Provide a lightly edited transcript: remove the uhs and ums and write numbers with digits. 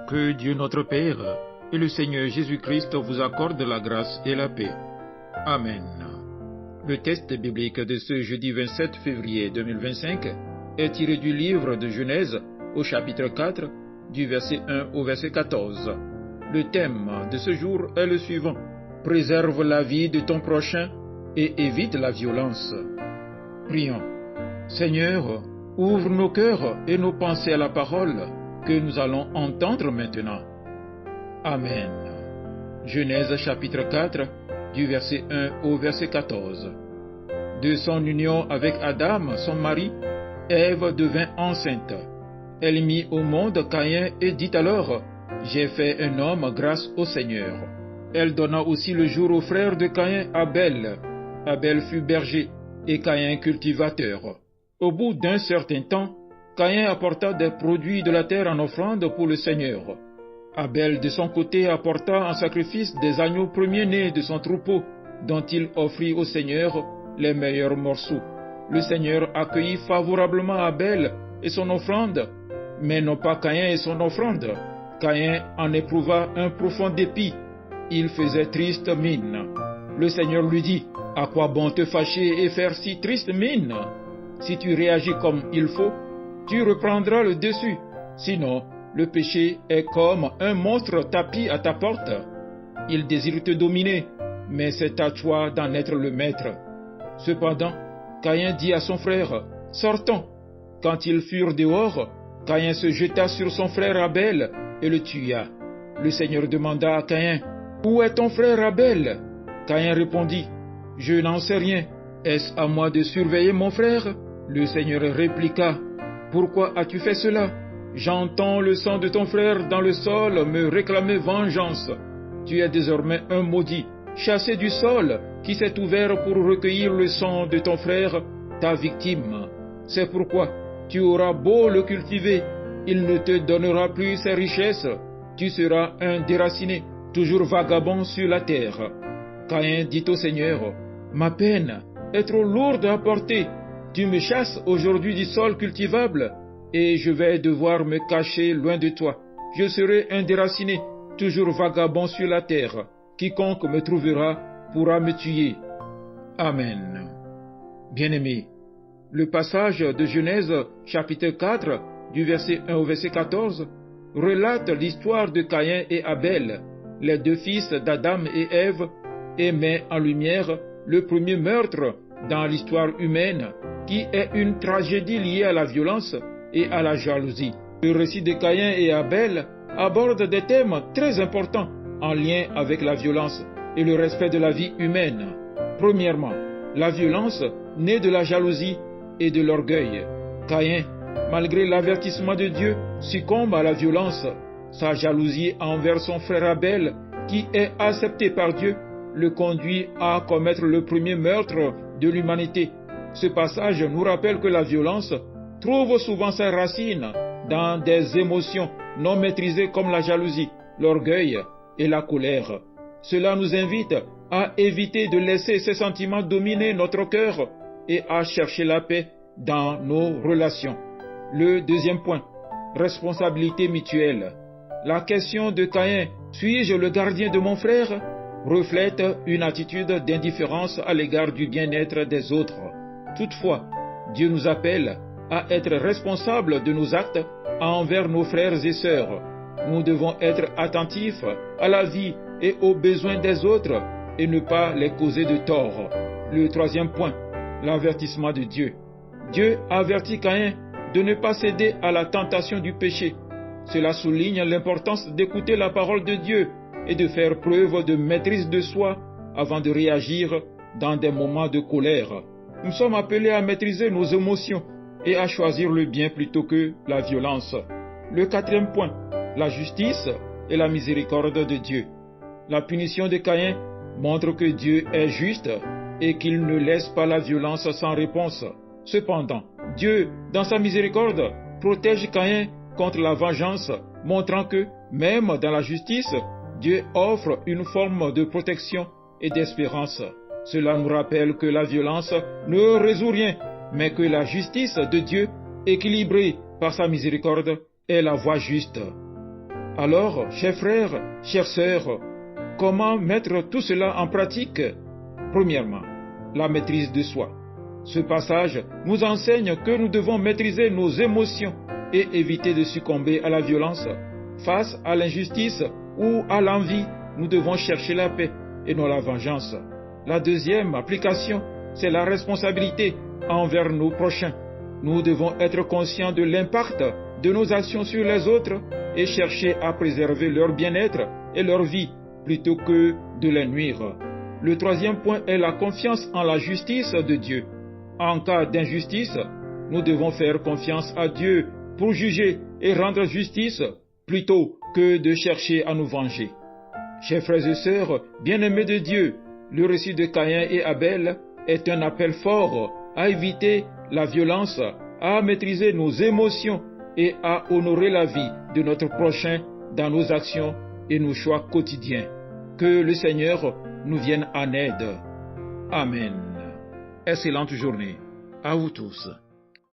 Que Dieu notre Père et le Seigneur Jésus-Christ vous accordent la grâce et la paix. Amen. Le texte biblique de ce jeudi 27 février 2025 est tiré du livre de Genèse au chapitre 4, du verset 1 au verset 14. Le thème de ce jour est le suivant: préserve la vie de ton prochain et évite la violence. Prions. Seigneur, ouvre nos cœurs et nos pensées à la parole que nous allons entendre maintenant. Amen. Genèse chapitre 4, du verset 1 au verset 14. De son union avec Adam, son mari, Ève devint enceinte. Elle mit au monde Caïn et dit alors: j'ai fait un homme grâce au Seigneur. Elle donna aussi le jour au frère de Caïn, Abel. Abel fut berger et Caïn cultivateur. Au bout d'un certain temps, Caïn apporta des produits de la terre en offrande pour le Seigneur. Abel de son côté apporta en sacrifice des agneaux premiers-nés de son troupeau, dont il offrit au Seigneur les meilleurs morceaux. Le Seigneur accueillit favorablement Abel et son offrande, mais non pas Caïn et son offrande. Caïn en éprouva un profond dépit. Il faisait triste mine. Le Seigneur lui dit: à quoi bon te fâcher et faire si triste mine? Si tu réagis comme il faut, tu reprendras le dessus. Sinon, le péché est comme un monstre tapi à ta porte. Il désire te dominer, mais c'est à toi d'en être le maître. Cependant, Caïn dit à son frère: sortons. Quand ils furent dehors, Caïn se jeta sur son frère Abel et le tua. Le Seigneur demanda à Caïn: où est ton frère Abel? Caïn répondit: je n'en sais rien. Est-ce à moi de surveiller mon frère? Le Seigneur répliqua: pourquoi as-tu fait cela? J'entends le sang de ton frère dans le sol me réclamer vengeance. Tu es désormais un maudit, chassé du sol, qui s'est ouvert pour recueillir le sang de ton frère, ta victime. C'est pourquoi tu auras beau le cultiver, il ne te donnera plus ses richesses. Tu seras un déraciné, toujours vagabond sur la terre. Caïn dit au Seigneur: ma peine est trop lourde à porter. Tu me chasses aujourd'hui du sol cultivable, et je vais devoir me cacher loin de toi. Je serai un déraciné, toujours vagabond sur la terre. Quiconque me trouvera pourra me tuer. Amen. Bien-aimés, le passage de Genèse chapitre 4, du verset 1 au verset 14, relate l'histoire de Caïn et Abel, les deux fils d'Adam et Ève, et met en lumière le premier meurtre dans l'histoire humaine, qui est une tragédie liée à la violence et à la jalousie. Le récit de Caïn et Abel aborde des thèmes très importants en lien avec la violence et le respect de la vie humaine. Premièrement, la violence née de la jalousie et de l'orgueil. Caïn, malgré l'avertissement de Dieu, succombe à la violence. Sa jalousie envers son frère Abel, qui est accepté par Dieu, le conduit à commettre le premier meurtre de l'humanité. Ce passage nous rappelle que la violence trouve souvent ses racines dans des émotions non maîtrisées comme la jalousie, l'orgueil et la colère. Cela nous invite à éviter de laisser ces sentiments dominer notre cœur et à chercher la paix dans nos relations. Le deuxième point, responsabilité mutuelle. La question de Caïn, suis-je le gardien de mon frère, reflète une attitude d'indifférence à l'égard du bien-être des autres. Toutefois, Dieu nous appelle à être responsables de nos actes envers nos frères et sœurs. Nous devons être attentifs à la vie et aux besoins des autres et ne pas les causer de tort. Le troisième point, l'avertissement de Dieu. Dieu avertit Caïn de ne pas céder à la tentation du péché. Cela souligne l'importance d'écouter la parole de Dieu et de faire preuve de maîtrise de soi avant de réagir dans des moments de colère. Nous sommes appelés à maîtriser nos émotions et à choisir le bien plutôt que la violence. Le quatrième point, la justice et la miséricorde de Dieu. La punition de Caïn montre que Dieu est juste et qu'il ne laisse pas la violence sans réponse. Cependant, Dieu, dans sa miséricorde, protège Caïn contre la vengeance, montrant que, même dans la justice, Dieu offre une forme de protection et d'espérance. Cela nous rappelle que la violence ne résout rien, mais que la justice de Dieu, équilibrée par sa miséricorde, est la voie juste. Alors, chers frères, chères sœurs, comment mettre tout cela en pratique? Premièrement, la maîtrise de soi. Ce passage nous enseigne que nous devons maîtriser nos émotions et éviter de succomber à la violence. Face à l'injustice ou à l'envie, nous devons chercher la paix et non la vengeance. La deuxième application, c'est la responsabilité envers nos prochains. Nous devons être conscients de l'impact de nos actions sur les autres et chercher à préserver leur bien-être et leur vie plutôt que de les nuire. Le troisième point est la confiance en la justice de Dieu. En cas d'injustice, nous devons faire confiance à Dieu pour juger et rendre justice plutôt que de chercher à nous venger. Chers frères et sœurs, bien-aimés de Dieu, le récit de Caïn et Abel est un appel fort à éviter la violence, à maîtriser nos émotions et à honorer la vie de notre prochain dans nos actions et nos choix quotidiens. Que le Seigneur nous vienne en aide. Amen. Excellente journée à vous tous.